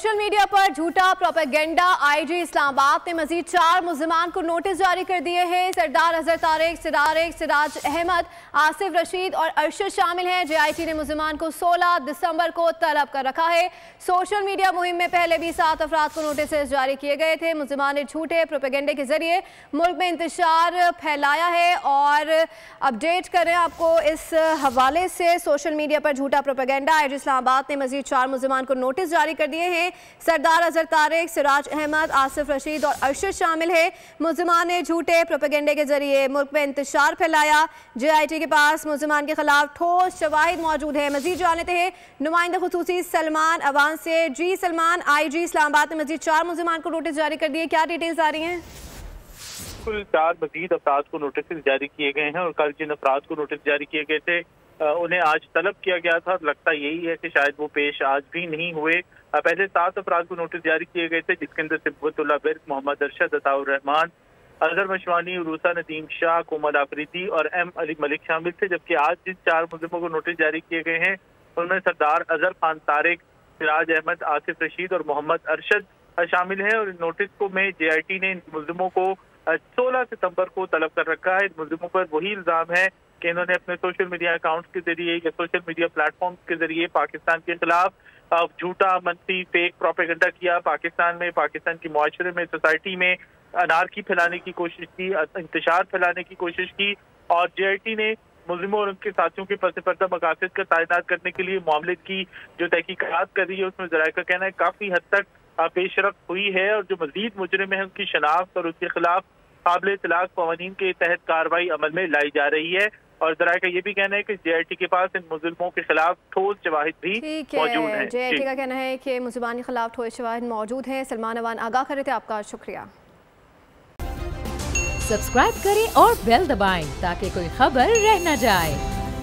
Social media पर झूठा propaganda. IG Islamabad ने मजीद 4 मुल्जिमान को नोटिस जारी कर दिए हैं। सरदार अजहर तारिक, सिराज अहमद, आसिफ रशीद और अरशद शामिल हैं। जेआईटी ने मुल्जिमान को 16 दिसंबर को तलब कर रखा है। सोशल मीडिया मुहिम में पहले भी 7 अफराद को नोटिस जारी किए गए थे। मुल्जिमान ने झूठे प्रोपेगेंडे के जरिए मुल्क में इंतशार फैलाया है। और अपडेट करें आपको इस हवाले से, सोशल मीडिया पर झूठा प्रोपेगेंडा। आईजी इस्लामाबाद ने मजीद 4 मुल्जिमान को नोटिस जारी कर दिए हैं। सरदार अजहर तारिक, सिराज अहमद, आसिफ रशीद और अरशद शामिल है। मुल्जिमान ने झूठे प्रोपेगेंडे के जरिए मुल्क में इंतशार फैलाया। जेआईटी के पास मुल्जिमान के खिलाफ ठोस शवाहिद मौजूद है। मजीद जानते हैं नुमाइंदा खुसूसी सलमान अवान से। जी सलमान, आईजी इस्लामाबाद ने मजीद 4 मुल्जिमान को नोटिस जारी कर दिए, क्या डिटेल्स आ रही हैं? कुल 4 मजीद अफराद को नोटिस जारी किए गए हैं और कल जिन अफराद को नोटिस जारी किए गए थे उन्हें आज तलब किया गया था। लगता यही है कि शायद वो पेश आज भी नहीं हुए। पहले 7 अफराद को नोटिस जारी किए गए थे, जिसके अंदर सिब्बतुल्लाह बिर्क, मोहम्मद अरशद, अताउर रहमान, अजहर मशवानी, उरूसा नदीम शाह, कोमल आफरीदी और एम अली मलिक शामिल थे। जबकि आज जिन 4 मुल्जिमों को नोटिस जारी किए गए हैं उनमें सरदार अजहर खान तारिक, सिराज अहमद, आसिफ रशीद और मोहम्मद अरशद शामिल हैं। और नोटिस को में जेआईटी ने इन मुल्जिमों को 16 सितंबर को तलब कर रखा है। इन मुल्जिमों पर वही इल्जाम है कि इन्होंने अपने सोशल मीडिया अकाउंट्स के जरिए या सोशल मीडिया प्लेटफॉर्म के जरिए पाकिस्तान के खिलाफ झूठा, मनफी, फेक प्रोपेगेंडा किया। पाकिस्तान में, पाकिस्तान की मुआशरे में, सोसाइटी में अनारकी फैलाने की कोशिश की, इंतशार फैलाने की कोशिश की। और जेआईटी ने मुल्जिमों और उनके साथियों के पस पर्दा मकासद का तैनात करने के लिए मामले की जो तहकीकात कर रही है उसमें ज़राए का कहना है काफ़ी हद तक पेशरफ्त हुई है। और जो मजीद मुजरिम है उनकी शनाख्त और उसके खिलाफ काबिल इतलाक कवानीन के तहत कार्रवाई अमल में लाई जा रही है। और जरा का ये भी कहना है कि जेआईटी के पास इन मुजरिमों के खिलाफ ठोस शवाहिद भी मौजूद हैं। जेआईटी का कहना है कि मुल्जिमान के खिलाफ ठोस शवाहिद मौजूद हैं। सलमान अवान आगाह कर रहे थे, आपका शुक्रिया। सब्सक्राइब करें और बेल दबाएं ताकि कोई खबर रह न जाए।